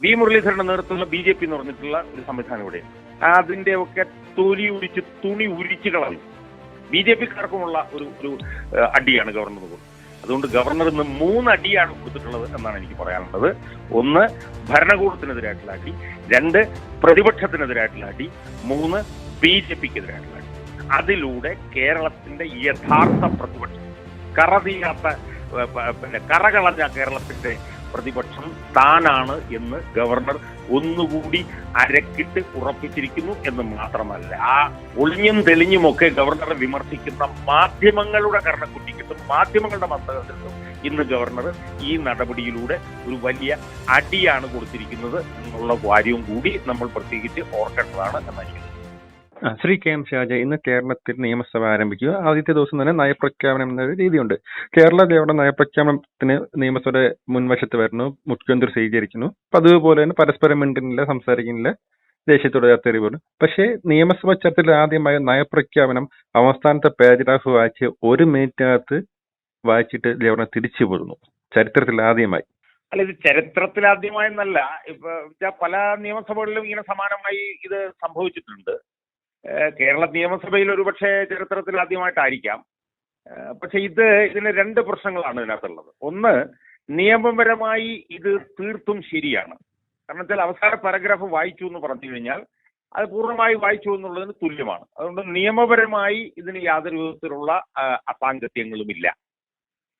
V മുരളീധരന്റെ നേതൃത്വത്തിലുള്ള BJP എന്ന് പറഞ്ഞിട്ടുള്ള ഒരു സംവിധാനം ഇവിടെ അതിന്റെ ഒക്കെ തുണി ഉരിച്ചു കളഞ്ഞു. BJP-ക്കാർക്കുമുള്ള ഒരു അടിയാണ് ഗവർണർ കൊടുത്തത്. അതുകൊണ്ട് ഗവർണർ ഇന്ന് 3 അടിയാണ് കൊടുത്തിട്ടുള്ളത് എന്നാണ് എനിക്ക് പറയാനുള്ളത്. 1 ഭരണകൂടത്തിനെതിരായിട്ടുള്ള അടി, 2 പ്രതിപക്ഷത്തിനെതിരായിട്ടുള്ള അടി, 3 BJP-ക്കെതിരായിട്ടുള്ള അടി. അതിലൂടെ കേരളത്തിന്റെ യഥാർത്ഥ പ്രതിപക്ഷം, കറകളഞ്ഞ കേരളത്തിന്റെ പ്രതിപക്ഷം താനാണ് എന്ന് ഗവർണർ ഒന്നുകൂടി അരക്കിട്ട് ഉറപ്പിച്ചിരിക്കുന്നു എന്ന് മാത്രമല്ല, ആ ഒളിഞ്ഞും തെളിഞ്ഞുമൊക്കെ ഗവർണറെ വിമർശിക്കുന്ന മാധ്യമങ്ങളുടെ കർണക്കുട്ടിക്കിട്ടും മാധ്യമങ്ങളുടെ മസ്തകത്തിലും ഇന്ന് ഗവർണർ ഈ നടപടിയിലൂടെ ഒരു വലിയ അടിയാണ് കൊടുത്തിരിക്കുന്നത് എന്നുള്ള കാര്യവും കൂടി നമ്മൾ പ്രത്യേകിച്ച് ഓർക്കേണ്ടതാണ് എന്നായിരിക്കും. ശ്രീ KM ഷാജ, ഇന്ന് കേരളത്തിൽ നിയമസഭ ആരംഭിക്കുക. ആദ്യത്തെ ദിവസം തന്നെ നയപ്രഖ്യാപനം എന്നൊരു രീതിയുണ്ട്. കേരളത്തിലെ നയപ്രഖ്യാപനത്തിന് നിയമസഭയുടെ മുൻവശത്ത് വരുന്നു, മുഖ്യമന്ത്രി സ്വീകരിക്കുന്നു. അതുപോലെ തന്നെ പരസ്പരം മിണ്ടുന്നില്ല, സംസാരിക്കുന്നില്ല, ദേശീയത്തോടെ തെറിവുന്നു. പക്ഷേ നിയമസഭ ചർച്ചയിൽ ആദ്യമായ നയപ്രഖ്യാപനം അവസാനത്തെ പാരഗ്രാഫ് വായിച്ച് 1 മിനിറ്റിനകത്ത് വായിച്ചിട്ട് ഗവർണർ തിരിച്ചു പോരുന്നു. ചരിത്രത്തിൽ ആദ്യമായി. അല്ല, ഇത് ചരിത്രത്തിലാദ്യമായെന്നല്ല, ഇപ്പൊ പല നിയമസഭകളിലും ഇങ്ങനെ സമാനമായി ഇത് സംഭവിച്ചിട്ടുണ്ട്. കേരള നിയമസഭയിൽ ഒരുപക്ഷെ ചരിത്രത്തിൽ ആദ്യമായിട്ടായിരിക്കാം. പക്ഷെ ഇതിന് 2 പ്രശ്നങ്ങളാണ് ഇതിനകത്തുള്ളത്. ഒന്ന്, നിയമപരമായി ഇത് തീർത്തും ശരിയാണ്. കാരണം വെച്ചാൽ അവസാന പാരഗ്രാഫ് വായിച്ചു എന്ന് പറഞ്ഞു കഴിഞ്ഞാൽ അത് പൂർണ്ണമായി വായിച്ചു എന്നുള്ളതിന് തുല്യമാണ്. അതുകൊണ്ട് നിയമപരമായി ഇതിന് യാതൊരു വിധത്തിലുള്ള അസാംഗത്യങ്ങളുമില്ല.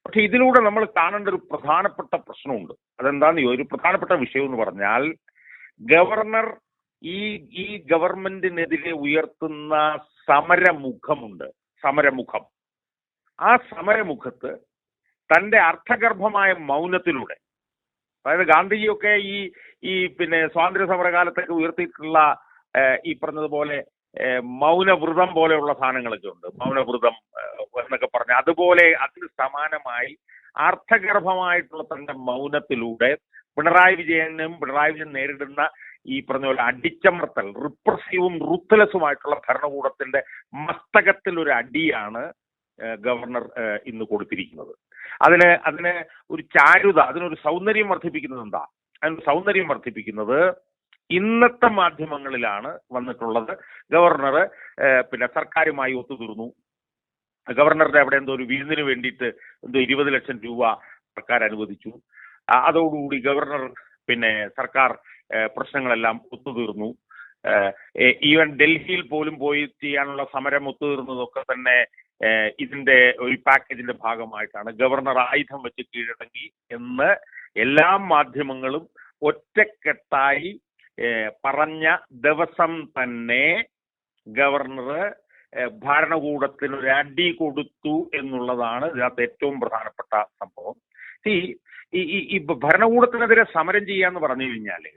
പക്ഷെ ഇതിലൂടെ നമ്മൾ കാണേണ്ട ഒരു പ്രധാനപ്പെട്ട പ്രശ്നമുണ്ട്. അതെന്താണെന്ന് ഒരു പ്രധാനപ്പെട്ട വിഷയം എന്ന് പറഞ്ഞാൽ, ഗവർണർ ഈ ഗവൺമെന്റിനെതിരെ ഉയർത്തുന്ന സമരമുഖം. ആ സമരമുഖത്ത് തന്റെ അർത്ഥഗർഭമായ മൗനത്തിലൂടെ, അതായത് ഗാന്ധിജിയൊക്കെ ഈ സ്വാതന്ത്ര്യ സമരകാലത്തൊക്കെ ഉയർത്തിയിട്ടുള്ള ഈ പറഞ്ഞതുപോലെ മൗനവ്രതം പോലെയുള്ള സാധനങ്ങളൊക്കെ ഉണ്ട്. മൗനവ്രതം എന്നൊക്കെ പറഞ്ഞ അതുപോലെ അതിന് സമാനമായി അർത്ഥഗർഭമായിട്ടുള്ള തന്റെ മൗനത്തിലൂടെ പിണറായി വിജയൻ നേരിടുന്ന ഈ പറഞ്ഞ പോലെ അടിച്ചമർത്തൽ, റിപ്രസീവും റുത്തലസുമായിട്ടുള്ള ഭരണകൂടത്തിന്റെ മസ്തകത്തിൽ ഒരു അടിയാണ് ഗവർണർ ഇന്ന് കൊടുത്തിരിക്കുന്നത്. അതിന് ഒരു ചാരുത, അതിനൊരു സൗന്ദര്യം വർദ്ധിപ്പിക്കുന്നത് എന്താ? അതിന് സൗന്ദര്യം വർദ്ധിപ്പിക്കുന്നത് ഇന്നത്തെ മാധ്യമങ്ങളിലാണ് വന്നിട്ടുള്ളത്. ഗവർണർ സർക്കാരുമായി ഒത്തുതീർന്നു. ഗവർണറുടെ അവിടെ ഒരു വിരുന്നിന് വേണ്ടിയിട്ട് 20 ലക്ഷം രൂപ സർക്കാർ അനുവദിച്ചു. അതോടുകൂടി ഗവർണർ സർക്കാർ പ്രശ്നങ്ങളെല്ലാം ഒത്തുതീർന്നു. ഈവൻ ഡൽഹിയിൽ പോലും പോയി ചെയ്യാനുള്ള സമരം ഒത്തുതീർന്നതൊക്കെ തന്നെ ഇതിന്റെ ഒരു പാക്കേജിന്റെ ഭാഗമായിട്ടാണ്. ഗവർണർ ആയുധം വെച്ച് കീഴടങ്ങി എന്ന് എല്ലാ മാധ്യമങ്ങളും ഒറ്റക്കെട്ടായി പറഞ്ഞ ദിവസം തന്നെ ഗവർണർ ഭരണകൂടത്തിന് ഒരു അടി കൊടുത്തു എന്നുള്ളതാണ് ഇതിനകത്ത് ഏറ്റവും പ്രധാനപ്പെട്ട സംഭവം. ഈ ഭരണകൂടത്തിനെതിരെ സമരം ചെയ്യാന്ന് പറഞ്ഞു കഴിഞ്ഞാല്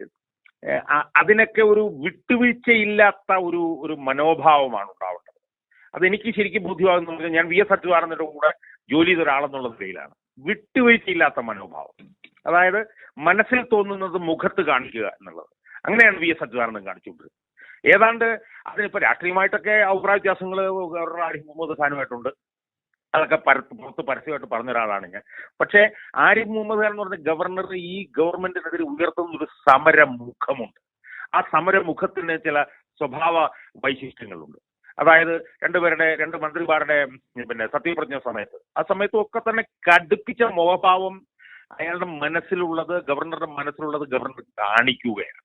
അതിനൊക്കെ ഒരു വിട്ടുവീഴ്ചയില്ലാത്ത ഒരു മനോഭാവമാണ് ഉണ്ടാവേണ്ടത്. അതെനിക്ക് ശരിക്കും ബോധ്യമാകുന്ന പറഞ്ഞാൽ, ഞാൻ VS അച്യുതാനന്ദന്റെ കൂടെ ജോലി ചെയ്ത ഒരാളെന്നുള്ള നിലയിലാണ്. വിട്ടുവീഴ്ചയില്ലാത്ത മനോഭാവം, അതായത് മനസ്സിൽ തോന്നുന്നത് മുഖത്ത് കാണിക്കുക എന്നുള്ളത്. അങ്ങനെയാണ് VS അച്യുതാനന്ദൻ കാണിച്ചുകൊണ്ടിരുന്നത്. ഏതാണ്ട് അതിനിപ്പോ രാഷ്ട്രീയമായിട്ടൊക്കെ അഭിപ്രായ വ്യത്യാസങ്ങൾ ഗവർണർ ആരിഫ് മുഹമ്മദ് ഖാനുമായിട്ടുണ്ട്. അതൊക്കെ പുറത്ത് പരസ്യമായിട്ട് പറഞ്ഞ ഒരാളാണ് ഞാൻ. പക്ഷേ ആരിഫ് മുഹമ്മദ് ഖാൻ എന്ന് പറഞ്ഞ ഗവർണർ ഈ ഗവൺമെന്റിനെതിരെ ഉയർത്തുന്ന ഒരു സമരമുഖമുണ്ട്. ആ സമരമുഖത്തിന് ചില സ്വഭാവ വൈശിഷ്ട്യങ്ങളുണ്ട്. അതായത് 2 മന്ത്രിമാരുടെ സത്യപ്രതിജ്ഞ ആ സമയത്തും ഒക്കെ തന്നെ കടുപ്പിച്ച മുഖഭാവം അയാളുടെ മനസ്സിലുള്ളത്, ഗവർണറുടെ മനസ്സിലുള്ളത് ഗവർണർ കാണിക്കുകയാണ്.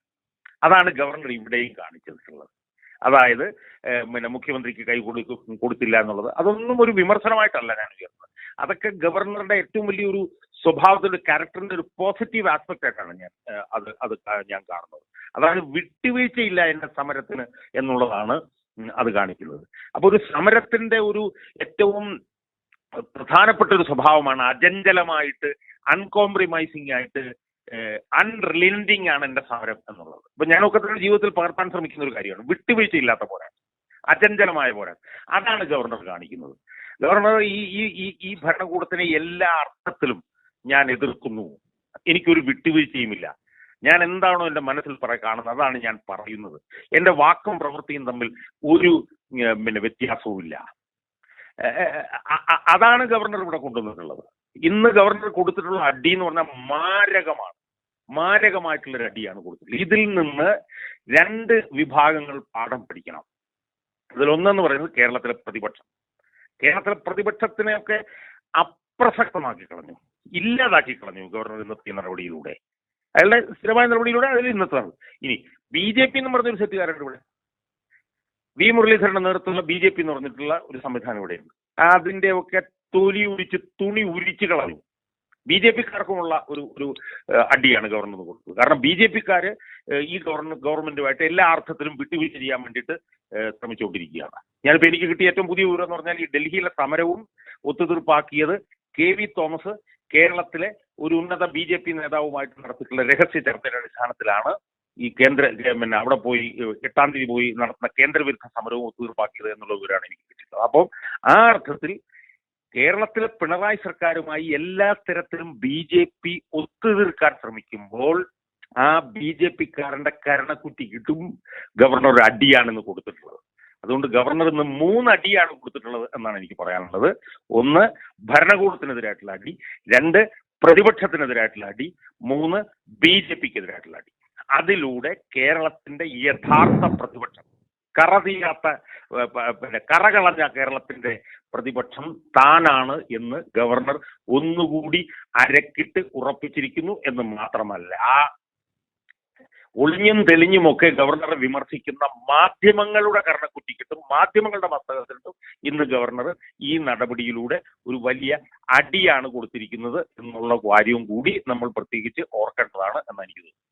അതാണ് ഗവർണർ ഇവിടെയും കാണിച്ചിട്ടുള്ളത്. അതായത് മുഖ്യമന്ത്രിക്ക് കൈ കൊടുത്തില്ല എന്നുള്ളത്, അതൊന്നും ഒരു വിമർശനമായിട്ടല്ല ഞാൻ ഉയർന്നത്. അതൊക്കെ ഗവർണറുടെ ഏറ്റവും വലിയൊരു സ്വഭാവത്തിന്റെ, ക്യാരക്ടറിന്റെ ഒരു പോസിറ്റീവ് ആസ്പെക്ട് ആയിട്ടാണ് ഞാൻ കാണുന്നത്. അതാണ് വിട്ടുവീഴ്ചയില്ല എന്റെ സമരത്തിന് എന്നുള്ളതാണ് അത് കാണിക്കുന്നത്. അപ്പൊ ഒരു സമരത്തിന്റെ ഒരു ഏറ്റവും പ്രധാനപ്പെട്ട ഒരു സ്വഭാവമാണ് അചഞ്ചലമായിട്ട്, അൺകോംപ്രമൈസിംഗ് ആയിട്ട്, അൺറിലന്റിങ് ആണ് എന്റെ സമരം എന്നുള്ളത്. ഇപ്പൊ ഞാനൊക്കെ തന്നെ ജീവിതത്തിൽ പകർത്താൻ ശ്രമിക്കുന്ന ഒരു കാര്യമാണ് വിട്ടുവീഴ്ചയില്ലാത്ത പോരാട്ടം, അചഞ്ചലമായ പോരാട്ടം. അതാണ് ഗവർണർ കാണിക്കുന്നത്. ഗവർണർ ഈ ഭരണകൂടത്തിനെ എല്ലാ അർത്ഥത്തിലും ഞാൻ എതിർക്കുന്നു, എനിക്കൊരു വിട്ടുവീഴ്ചയുമില്ല, ഞാൻ എന്താണോ എന്റെ മനസ്സിൽ കാണുന്നത് അതാണ് ഞാൻ പറയുന്നത്, എന്റെ വാക്കും പ്രവൃത്തിയും തമ്മിൽ ഒരു വ്യത്യാസവും ഇല്ല. അതാണ് ഗവർണർ ഇവിടെ കൊണ്ടുവന്നിട്ടുള്ളത്. ഇന്ന് ഗവർണർ കൊടുത്തിട്ടുള്ള അടി എന്ന് പറഞ്ഞാൽ മാരകമാണ്. മാരകമായിട്ടുള്ളൊരു അടിയാണ് കൊടുത്തത്. ഇതിൽ നിന്ന് 2 വിഭാഗങ്ങൾ പാഠം പഠിക്കണം. അതിലൊന്നെന്ന് പറയുന്നത് കേരളത്തിലെ പ്രതിപക്ഷം. കേരളത്തിലെ പ്രതിപക്ഷത്തിനെയൊക്കെ അപ്രസക്തമാക്കി കളഞ്ഞു, ഇല്ലാതാക്കി കളഞ്ഞു ഗവർണർ ഇന്നത്തെ നടപടിയിലൂടെ, അയാളുടെ സ്ഥിരമായ നടപടിയിലൂടെ. അതിൽ ഇന്നത്തെ ഇനി BJP എന്ന് പറഞ്ഞൊരു സെറ്റുകാരുണ്ട് ഇവിടെ. വി മുരളീധരന്റെ നേതൃത്വത്തിലുള്ള BJP എന്ന് പറഞ്ഞിട്ടുള്ള ഒരു സംവിധാനം ഇവിടെയുണ്ട്. അതിന്റെ ഒക്കെ തുണി ഉരിച്ചു കളഞ്ഞു. BJP-ക്കാർക്കുമുള്ള ഒരു അടിയാണ് ഗവർണർ കൊടുത്തത്. കാരണം BJP-ക്കാര് ഈ ഗവൺമെന്റുമായിട്ട് എല്ലാ അർത്ഥത്തിലും വിട്ടുവീഴ്ച ചെയ്യാൻ വേണ്ടിയിട്ട് ശ്രമിച്ചുകൊണ്ടിരിക്കുകയാണ്. ഞാനിപ്പോൾ എനിക്ക് കിട്ടിയ ഏറ്റവും പുതിയ വിവരം എന്ന് പറഞ്ഞാൽ ഈ ഡൽഹിയിലെ സമരവും ഒത്തുതീർപ്പാക്കിയത് KV തോമസ് കേരളത്തിലെ ഒരു ഉന്നത BJP നേതാവുമായിട്ട് നടത്തിയിട്ടുള്ള രഹസ്യ ചർച്ചയുടെ അടിസ്ഥാനത്തിലാണ് ഈ അവിടെ പോയി 8-ാം തീയതി പോയി നടത്തുന്ന കേന്ദ്രവിരുദ്ധ സമരവും ഒത്തുതീർപ്പാക്കിയത് എന്നുള്ള വിവരമാണ് എനിക്ക് കിട്ടിയത്. അപ്പോൾ ആ അർത്ഥത്തിൽ കേരളത്തിലെ പിണറായി സർക്കാരുമായി എല്ലാ തരത്തിലും BJP ഒത്തുതീർക്കാൻ ശ്രമിക്കുമ്പോൾ ആ BJP-ക്കാരന്റെ കരണക്കുറ്റി കിട്ടും ഗവർണർ ഒരു അടിയാണെന്ന് കൊടുത്തിട്ടുള്ളത്. അതുകൊണ്ട് ഗവർണർ ഇന്ന് 3 അടിയാണ് കൊടുത്തിട്ടുള്ളത് എന്നാണ് എനിക്ക് പറയാനുള്ളത്. 1 ഭരണകൂടത്തിനെതിരായിട്ടുള്ള അടി, 2 പ്രതിപക്ഷത്തിനെതിരായിട്ടുള്ള അടി, 3 BJP-ക്കെതിരായിട്ടുള്ള അടി. അതിലൂടെ കേരളത്തിന്റെ യഥാർത്ഥ പ്രതിപക്ഷം, കറകളഞ്ഞ കേരളത്തിന്റെ പ്രതിപക്ഷം താനാണ് എന്ന് ഗവർണർ ഒന്നുകൂടി അരക്കിട്ട് ഉറപ്പിച്ചിരിക്കുന്നു എന്ന് മാത്രമല്ല, ഒളിഞ്ഞും തെളിഞ്ഞുമൊക്കെ ഗവർണറെ വിമർശിക്കുന്ന മാധ്യമങ്ങളുടെ കരണക്കുറ്റിക്കിട്ടും മാധ്യമങ്ങളുടെ മസ്തകത്തിട്ടും ഇന്ന് ഗവർണർ ഈ നടപടിയിലൂടെ ഒരു വലിയ അടിയാണ് കൊടുത്തിരിക്കുന്നത് എന്നുള്ള കാര്യവും കൂടി നമ്മൾ പ്രത്യേകിച്ച് ഓർക്കേണ്ടതാണ് എന്ന് എനിക്ക് തോന്നുന്നു.